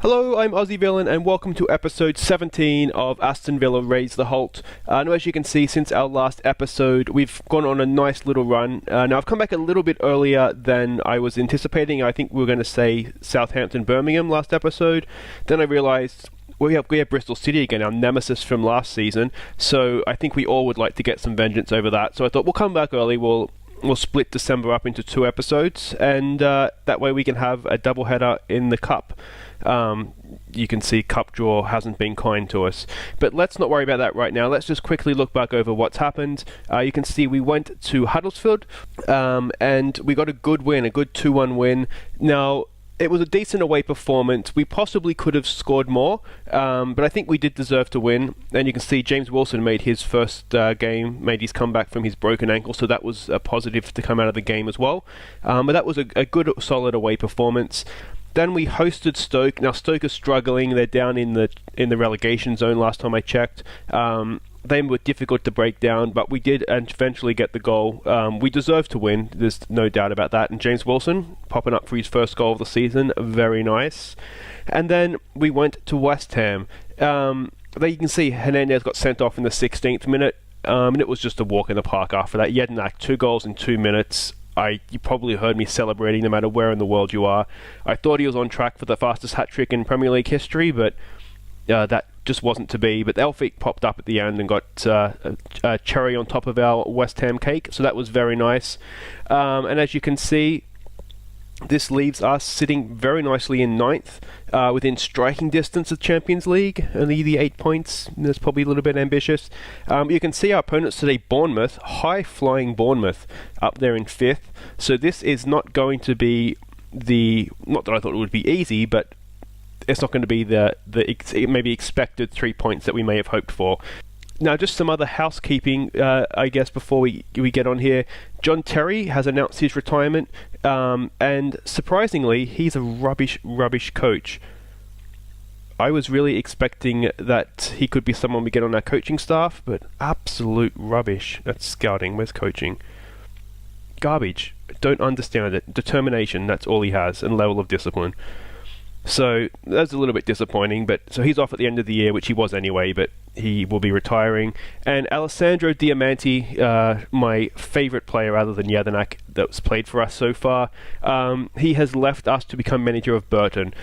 Hello, I'm Aussie Villain and welcome to episode 17 of Aston Villa Raise the Holte. Now as you can see, since our last episode, we've gone on a nice little run. Now I've come back a little bit earlier than I was anticipating. I think we were going to say Southampton, Birmingham last episode. Then I realised we have Bristol City again, our nemesis from last season. So I think we all would like to get some vengeance over that. So I thought we'll come back early, we'll split December up into 2 episodes, and that way we can have a double header in the Cup. You can see Cup draw hasn't been kind to us, but let's not worry about that right now. Let's just quickly look back over what's happened. You can see we went to Huddersfield and we got a good win, a good 2-1 win. Now it was a decent away performance. We possibly could have scored more, but I think we did deserve to win. And you can see James Wilson made his first game, made his comeback from his broken ankle, so that was a positive to come out of the game as well. But that was a good, solid away performance. Then we hosted Stoke. Now Stoke are struggling. They're down in the relegation zone last time I checked. They were difficult to break down, but we did eventually get the goal. We deserve to win. There's no doubt about that. And James Wilson popping up for his first goal of the season. Very nice. And then we went to West Ham. There you can see Hernandez got sent off in the 16th minute. And it was just a walk in the park after that. Jednak, 2 goals in 2 minutes. You probably heard me celebrating no matter where in the world you are. I thought he was on track for the fastest hat-trick in Premier League history, but that just wasn't to be. But Elphick popped up at the end and got a cherry on top of our West Ham cake, so that was very nice. And as you can see, this leaves us sitting very nicely in 9th, within striking distance of Champions League, only the 8 points. That's probably a little bit ambitious. You can see our opponents today, Bournemouth, high-flying Bournemouth, up there in 5th. So this is not going to be not that I thought it would be easy, but it's not going to be the maybe expected 3 points that we may have hoped for. Now, just some other housekeeping, I guess, before we get on here. John Terry has announced his retirement, and surprisingly, he's a rubbish coach. I was really expecting that he could be someone we get on our coaching staff, but absolute rubbish. That's scouting. Where's coaching? Garbage. Don't understand it. Determination, that's all he has, and level of discipline. So that's a little bit disappointing, but so he's off at the end of the year, which he was anyway, but he will be retiring. And Alessandro Diamanti, my favourite player other than Jednak that's played for us so far, he has left us to become manager of Burton.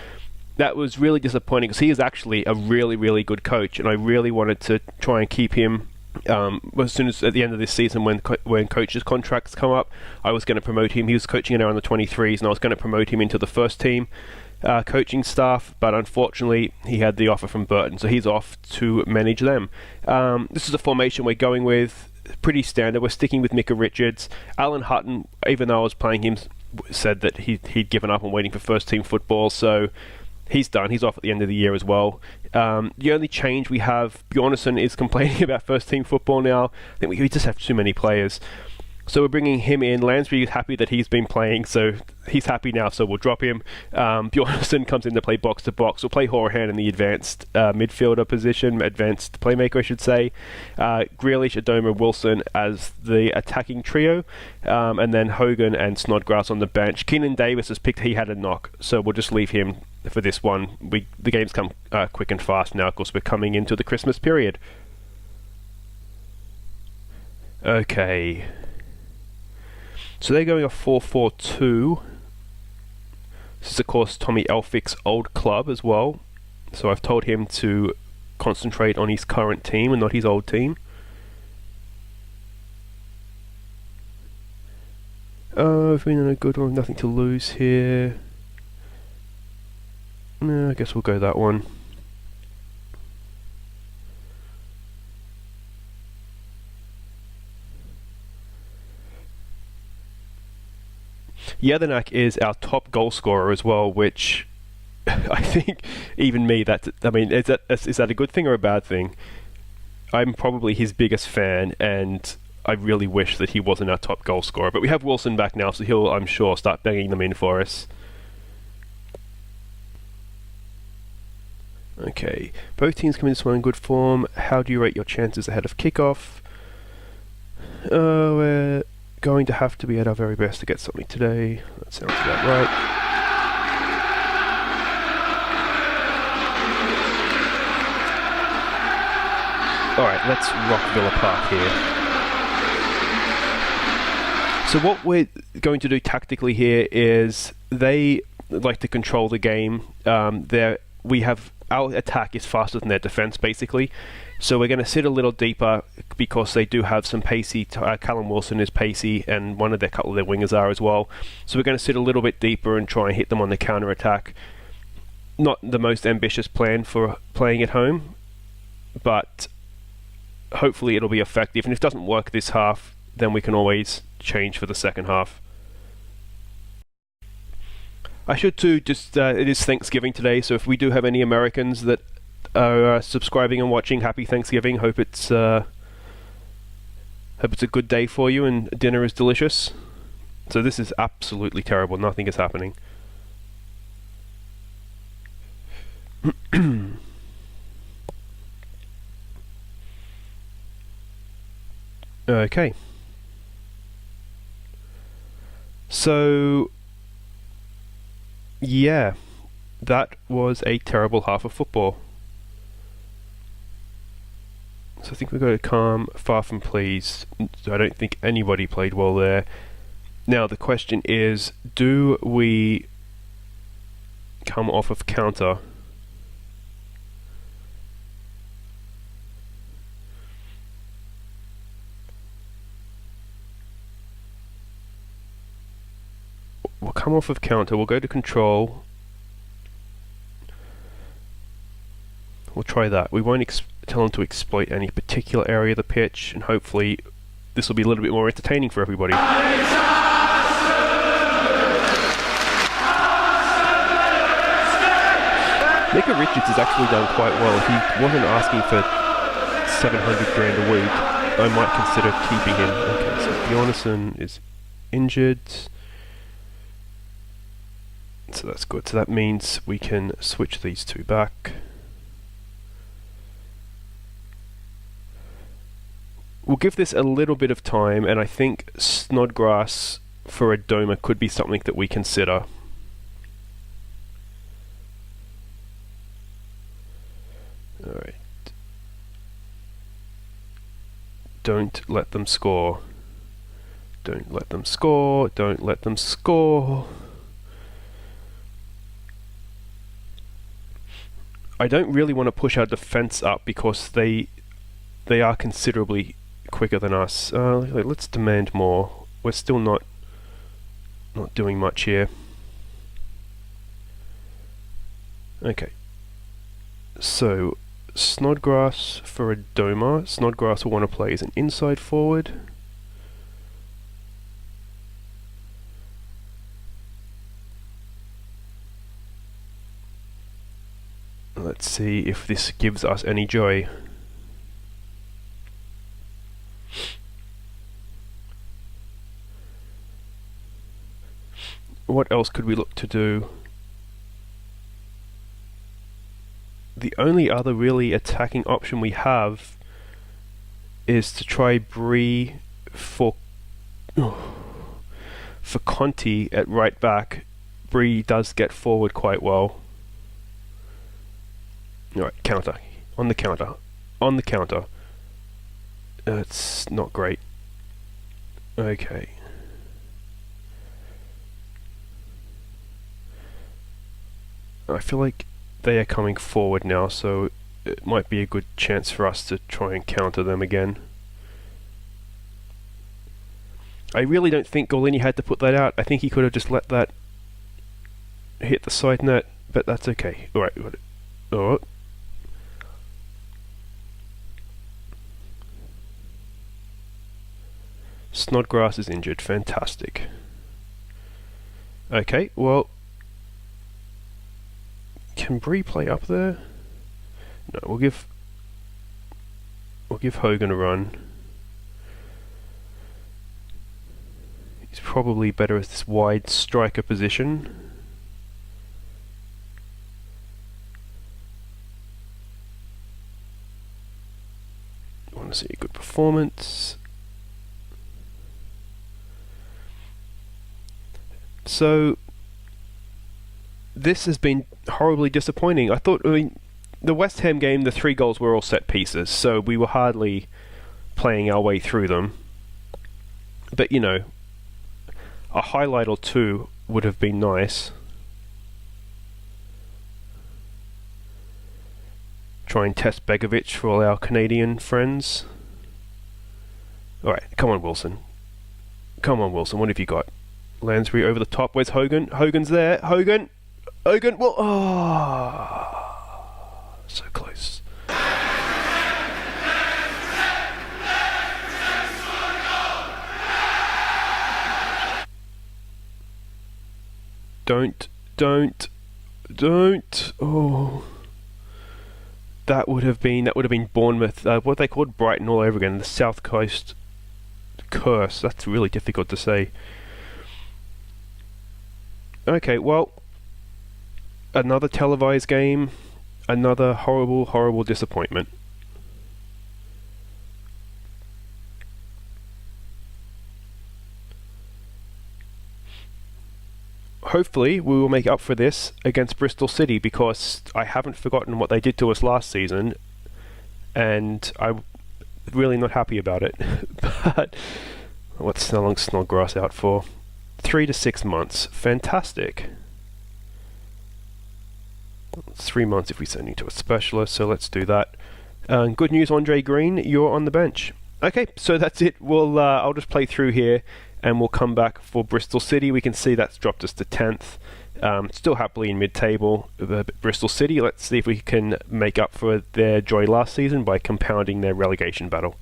That was really disappointing because he is actually a really, really good coach, and I really wanted to try and keep him. As soon as at the end of this season, when coaches' contracts come up, I was going to promote him. He was coaching in our under 23s, and I was going to promote him into the first team coaching staff, but unfortunately he had the offer from Burton, so he's off to manage them. This is a formation we're going with, pretty standard. We're sticking with Micah Richards. Alan Hutton, even though I was playing him, said that he'd given up on waiting for first team football, so he's done. He's off at the end of the year as well. The only change we have, Bjornsson is complaining about first team football now. I think we just have too many players. So we're bringing him in. Lansbury is happy that he's been playing, so he's happy now, so we'll drop him. Bjornsson comes in to play box-to-box. We'll play Horahan in the advanced midfielder position, advanced playmaker, I should say. Grealish, Adobe, Wilson as the attacking trio, and then Hogan and Snodgrass on the bench. Keenan Davis has picked, he had a knock, so we'll just leave him for this one. The games come quick and fast now, of course we're coming into the Christmas period. Okay. So they're going a 4-4-2. This is, of course, Tommy Elphick's old club as well. So I've told him to concentrate on his current team and not his old team. I've been in a good one, nothing to lose here. No, I guess we'll go that one. Jednak is our top goal scorer as well, which I think even me, is that a good thing or a bad thing? I'm probably his biggest fan, and I really wish that he wasn't our top goal scorer. But we have Wilson back now, so he'll, I'm sure, start banging them in for us. Okay, both teams come into this one in good form. How do you rate your chances ahead of kickoff? We're going to have to be at our very best to get something today. That sounds about right. Alright, let's rock Villa Park here. So what we're going to do tactically here is they like to control the game. Our attack is faster than their defense, basically. So we're going to sit a little deeper because they do have some pacey. Callum Wilson is pacey, and a couple of their wingers are as well. So we're going to sit a little bit deeper and try and hit them on the counter attack. Not the most ambitious plan for playing at home, but hopefully it'll be effective. And if it doesn't work this half, then we can always change for the second half. I should too, it is Thanksgiving today, so if we do have any Americans that are subscribing and watching, happy Thanksgiving. Hope it's a good day for you and dinner is delicious. So this is absolutely terrible. Nothing is happening. Okay. So yeah, that was a terrible half of football. So I think we go to calm, far from pleased. I don't think anybody played well there. Now the question is, do we come off of counter? We'll come off of counter, we'll go to control. We'll try that. We won't tell them to exploit any particular area of the pitch, and hopefully this will be a little bit more entertaining for everybody. Micah Richards has actually done quite well. If he wasn't asking for 700 grand a week, I might consider keeping him. Okay, so Bjornsson is injured. So that's good. So that means we can switch these two back. We'll give this a little bit of time, and I think Snodgrass for a Doma could be something that we consider. Alright. Don't let them score. Don't let them score. Don't let them score. I don't really want to push our defense up because they are considerably quicker than us. Let's demand more. We're still not doing much here. Okay. So Snodgrass for a Doma. Snodgrass will want to play as an inside forward. Let's see if this gives us any joy. What else could we look to do? The only other really attacking option we have is to try Bree for Conti at right back. Bree does get forward quite well. Alright, counter. On the counter. On the counter. It's not great. Okay. I feel like they are coming forward now, so it might be a good chance for us to try and counter them again. I really don't think Golini had to put that out. I think he could have just let that hit the side net, but that's okay. Alright, alright. Snodgrass is injured. Fantastic. Okay, well, can Bree play up there? No, we'll give Hogan a run. He's probably better at this wide striker position. I want to see a good performance. So this has been horribly disappointing. I mean, the West Ham game, the 3 goals were all set pieces, so we were hardly playing our way through them. But, you know, a highlight or 2 would have been nice. Try and test Begovic for all our Canadian friends. Alright, come on, Wilson. Come on, Wilson, what have you got? Lansbury over the top. Where's Hogan? Hogan's there. Hogan! Hogan! Well, oh, so close. Don't. Oh. That would have been Bournemouth. What they called Brighton all over again. The South Coast curse. That's really difficult to say. Okay, well, another televised game, another horrible disappointment. Hopefully we will make up for this against Bristol City, because I haven't forgotten what they did to us last season, and I'm really not happy about it. But what's how long Snodgrass out for? 3 to 6 months. Fantastic. 3 months if we send you to a specialist, so let's do that. Good news, Andre Green, you're on the bench. Okay, so that's it. We'll I'll just play through here, and we'll come back for Bristol City. We can see that's dropped us to 10th. Still happily in mid-table. Bristol City, let's see if we can make up for their joy last season by compounding their relegation battle.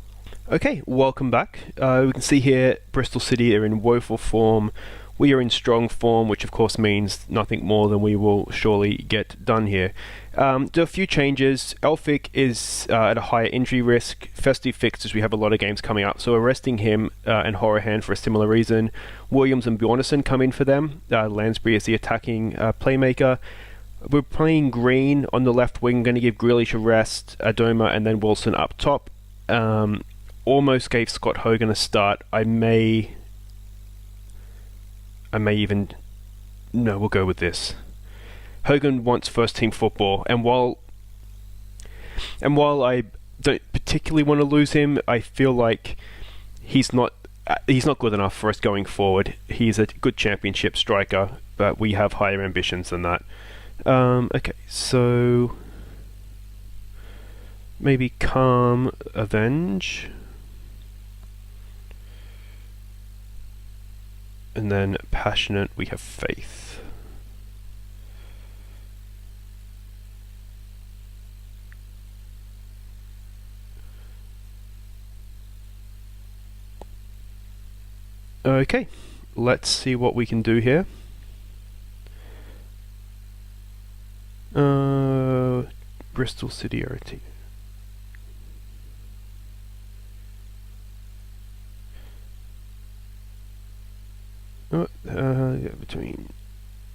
Okay, welcome back. We can see here Bristol City are in woeful form. We are in strong form, which of course means nothing more than we will surely get done here. There are a few changes. Elphick is at a higher injury risk. Festive fixtures, we have a lot of games coming up, so we're resting him and Horahan for a similar reason. Williams and Bjornsson come in for them. Lansbury is the attacking playmaker. We're playing Green on the left wing, going to give Grealish a rest, Adoma and then Wilson up top. Almost gave Scott Hogan a start. I may even... No, we'll go with this. Hogan wants first team football, and while I don't particularly want to lose him, I feel like he's not good enough for us going forward. He's a good championship striker, but we have higher ambitions than that. Okay, so maybe Calm, Avenge. And then Passionate, we have Faith. Okay, let's see what we can do here. Bristol City RT. Between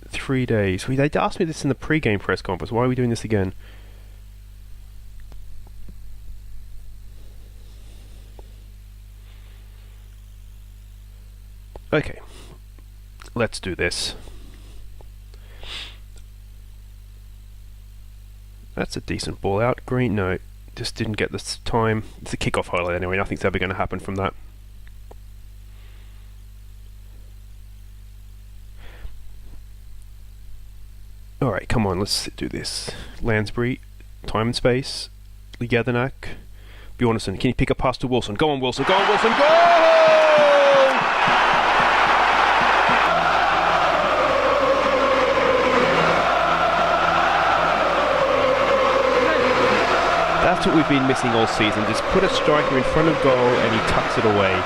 3 days. They asked me this in the pre-game press conference. Why are we doing this again? Okay, let's do this. That's a decent ball out. Green, no, just didn't get this time. It's a kickoff highlight anyway. Nothing's ever going to happen from that. Alright, come on, let's do this. Lansbury, time and space. Jedinak, Bjornsson, can you pick a pass to Wilson? Go on, Wilson, go on, Wilson, go! That's what we've been missing all season. Just put a striker in front of goal and he tucks it away.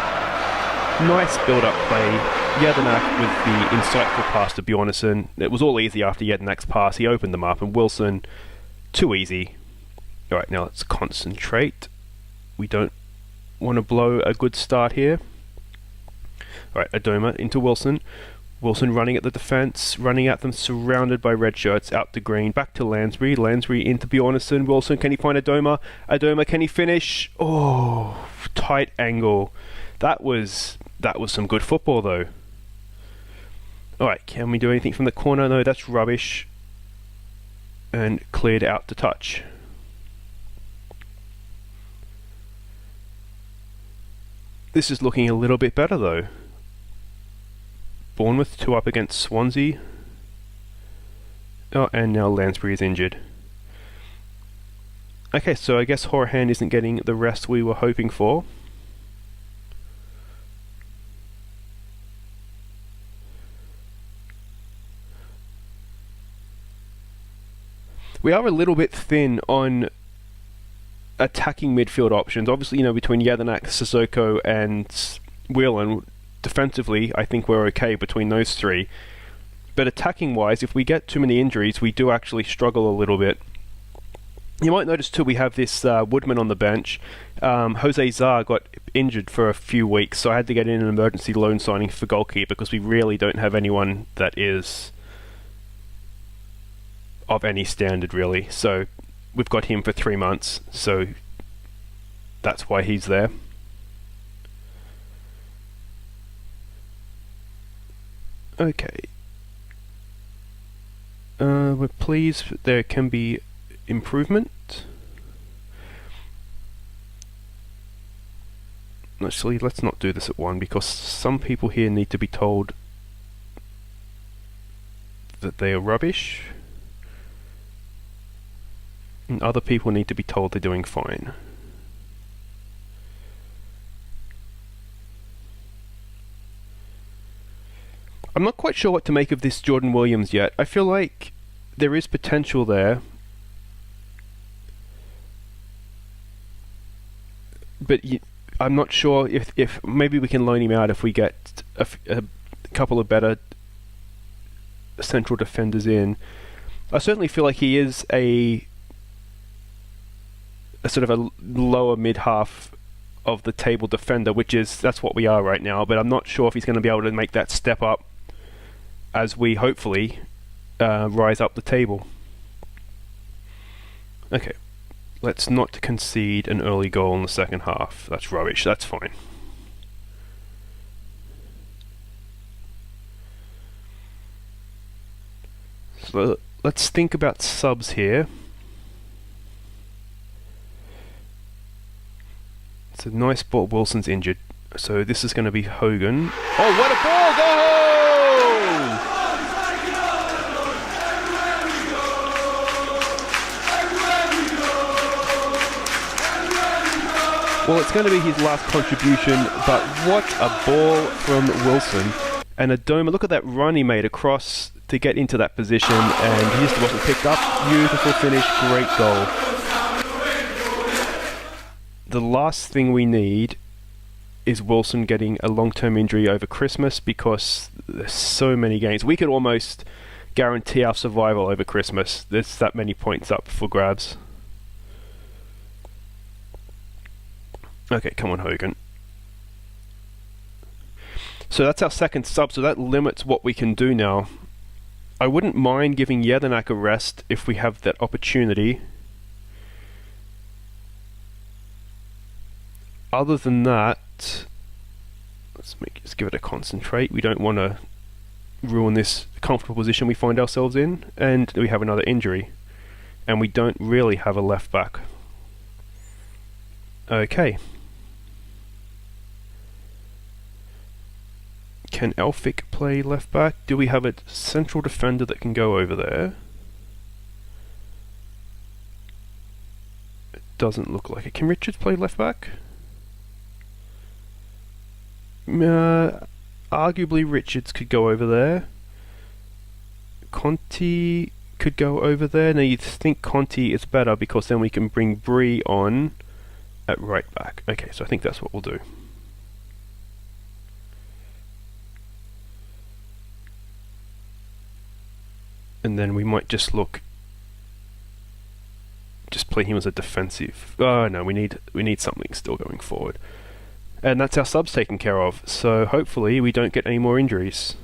Nice build-up play. Jedinak with the insightful pass to Bjornsson. It was all easy after Jedinak's pass. He opened them up, and Wilson, too easy. Alright, now let's concentrate. We don't want to blow a good start here. Alright, Adoma into Wilson. Wilson running at the defence, running at them, surrounded by red shirts, out to Green, back to Lansbury. Lansbury into Bjornsson. Wilson, can he find Adoma? Adoma, can he finish? Oh, tight angle. That was some good football, though. Alright, can we do anything from the corner? No, that's rubbish. And cleared out to touch. This is looking a little bit better though. Bournemouth 2 up against Swansea. Oh, and now Lansbury is injured. Okay, so I guess Horahan isn't getting the rest we were hoping for. We are a little bit thin on attacking midfield options. Obviously, you know, between Jedinak, Sissoko and Whelan, defensively, I think we're okay between those three. But attacking-wise, if we get too many injuries, we do actually struggle a little bit. You might notice too, we have this Woodman on the bench. Jose Zar got injured for a few weeks, so I had to get in an emergency loan signing for goalkeeper because we really don't have anyone that is of any standard, really. So we've got him for 3 months, so that's why he's there. Okay. We're pleased there can be improvement. Actually, let's not do this at 1 because some people here need to be told that they are rubbish, and other people need to be told they're doing fine. I'm not quite sure what to make of this Jordan Williams yet. I feel like there is potential there, but I'm not sure if maybe we can loan him out if we get a couple of better central defenders in. I certainly feel like he is a sort of a lower mid-half of the table defender, that's what we are right now, but I'm not sure if he's going to be able to make that step up as we hopefully rise up the table. Okay, let's not concede an early goal in the second half. That's rubbish, that's fine. So let's think about subs here. It's a nice ball. Wilson's injured, so this is going to be Hogan. Oh, what a ball! Go! Well, it's going to be his last contribution, but what a ball from Wilson. And Adobe, look at that run he made across to get into that position, and he just wasn't picked up. Beautiful finish, great goal. The last thing we need is Wilson getting a long-term injury over Christmas, because there's so many games. We could almost guarantee our survival over Christmas. There's that many points up for grabs. Okay, come on, Hogan. So that's our second sub, so that limits what we can do now. I wouldn't mind giving Jedinak a rest if we have that opportunity. Other than that, let's give it a concentrate. We don't want to ruin this comfortable position we find ourselves in, and we have another injury, and we don't really have a left back. Okay. Can Elphick play left back? Do we have a central defender that can go over there? It doesn't look like it. Can Richards play left back? Arguably Richards could go over there. Conti could go over there. Now you think Conti is better because then we can bring Bree on at right back. Okay, so I think that's what we'll do. And then we might just play him as a defensive. Oh no, we need something still going forward. And that's our subs taken care of, so hopefully we don't get any more injuries.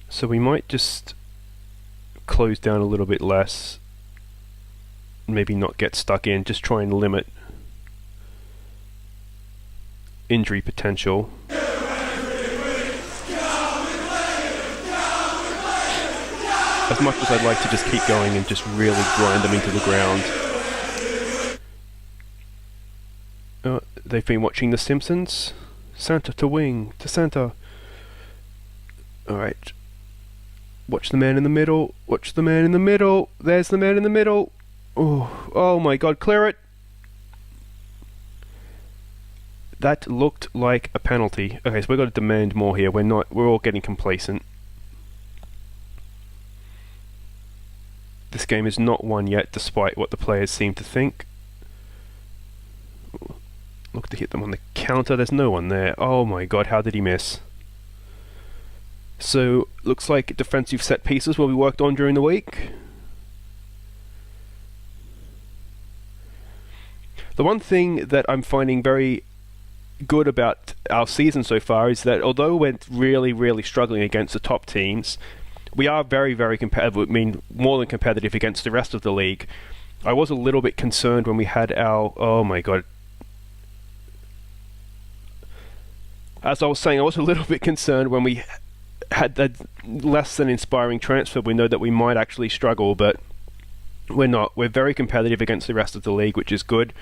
So we might just close down a little bit less, maybe not get stuck in, just try and limit injury potential. as much as I'd like to just keep going and just really grind them into the ground. They've been watching The Simpsons. Santa to wing, to Santa. Alright. Watch the man in the middle. Watch the man in the middle. There's the man in the middle. Oh my god, clear it. That looked like a penalty. Okay, so we've got to demand more here. We're all getting complacent. This game is not won yet, despite what the players seem to think. Look to hit them on the counter. There's no one there. Oh my god, how did he miss? So, looks like defensive set pieces will be worked on during the week. The one thing that I'm finding very good about our season so far is that although we're really struggling against the top teams, we are very competitive. I mean, more than competitive against the rest of the league. I was a little bit concerned when we had our... Oh my god. As I was saying, I was a little bit concerned when we had that less than inspiring transfer window that we might actually struggle, but we're not. We're very competitive against the rest of the league, which is good.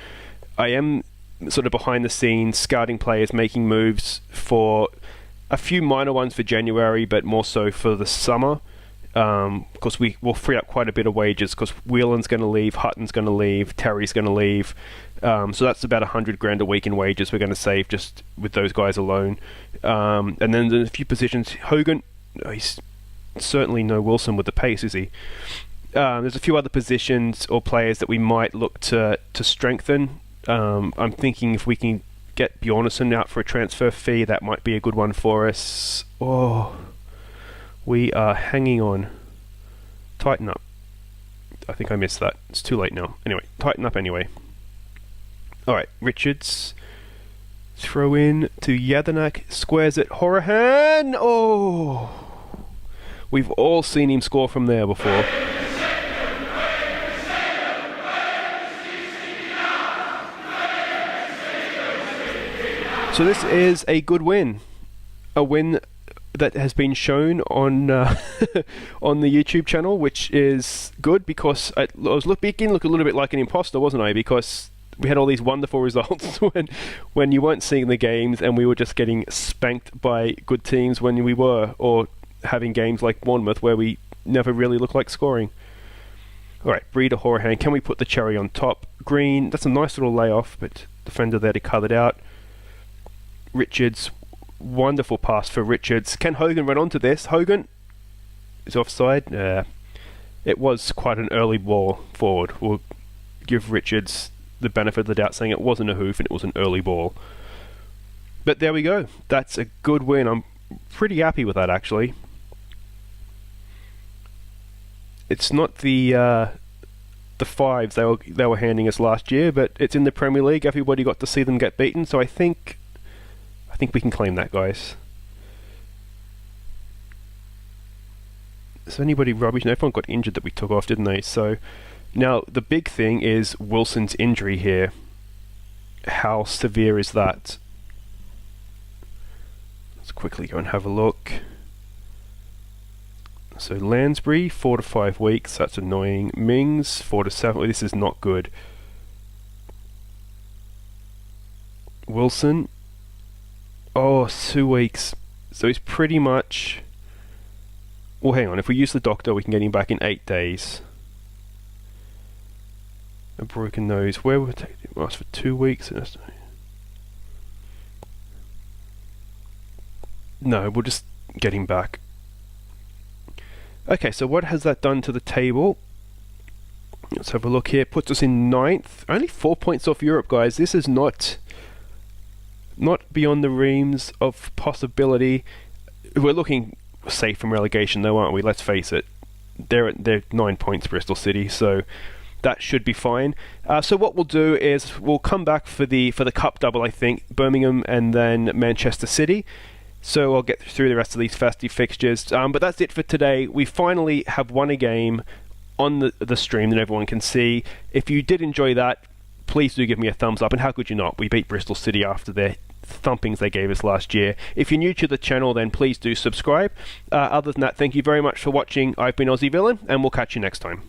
I am sort of behind the scenes scouting players, making moves for a few minor ones for January, but more so for the summer, because we will free up quite a bit of wages, because Whelan's going to leave, Hutton's going to leave, Terry's going to leave, so that's about $100,000 a week in wages we're going to save just with those guys alone. And then there's a few positions. Hogan, he's certainly no Wilson with the pace, is he? There's a few other positions or players that we might look to strengthen. I'm thinking if we can get Bjornsson out for a transfer fee, that might be a good one for us. Oh, we are hanging on. Tighten up. I think I missed that. It's too late now. Anyway, tighten up anyway. Alright, Richards. Throw in to Yadanak. Squares it. Horahan! Oh! We've all seen him score from there before. So this is a good win. A win that has been shown on on the YouTube channel, which is good because I was looking a little bit like an imposter, wasn't I? Because we had all these wonderful results when you weren't seeing the games, and we were just getting spanked by good teams when we were, or having games like Bournemouth where we never really looked like scoring. Alright, Breeder, Horahan, can we put the cherry on top? Green, that's a nice little layoff, but defender there to cut it out. Richards, wonderful pass for Richards. Can Hogan run onto this? Hogan is offside. It was quite an early ball forward. We'll give Richards the benefit of the doubt, saying it wasn't a hoof and it was an early ball. But there we go. That's a good win. I'm pretty happy with that, actually. It's not the fives they were handing us last year, but it's in the Premier League. Everybody got to see them get beaten, so I think we can claim that, guys. Is anybody rubbish? No, everyone got injured that we took off, didn't they? So now the big thing is Wilson's injury here. How severe is that? Let's quickly go and have a look. So Lansbury, 4 to 5 weeks. That's annoying. Mings, 4 to 7. This is not good. Wilson. Oh, 2 weeks. So he's pretty much... Well, hang on. If we use the doctor, we can get him back in 8 days. A broken nose. Where would we take him? Ask for 2 weeks. No, we'll just get him back. Okay, so what has that done to the table? Let's have a look here. Puts us in 9th. Only 4 points off Europe, guys. This is not beyond the realms of possibility. We're looking safe from relegation, though, aren't we? Let's face it. They're 9 points, Bristol City, so that should be fine. So what we'll do is we'll come back for the cup double, I think. Birmingham and then Manchester City. So I'll get through the rest of these festive fixtures. But that's it for today. We finally have won a game on the stream that everyone can see. If you did enjoy that, please do give me a thumbs up. And how could you not? We beat Bristol City after their thumpings they gave us last year. If you're new to the channel, then please do subscribe. Other than that, thank you very much for watching. I've been Aussie Villain, and we'll catch you next time.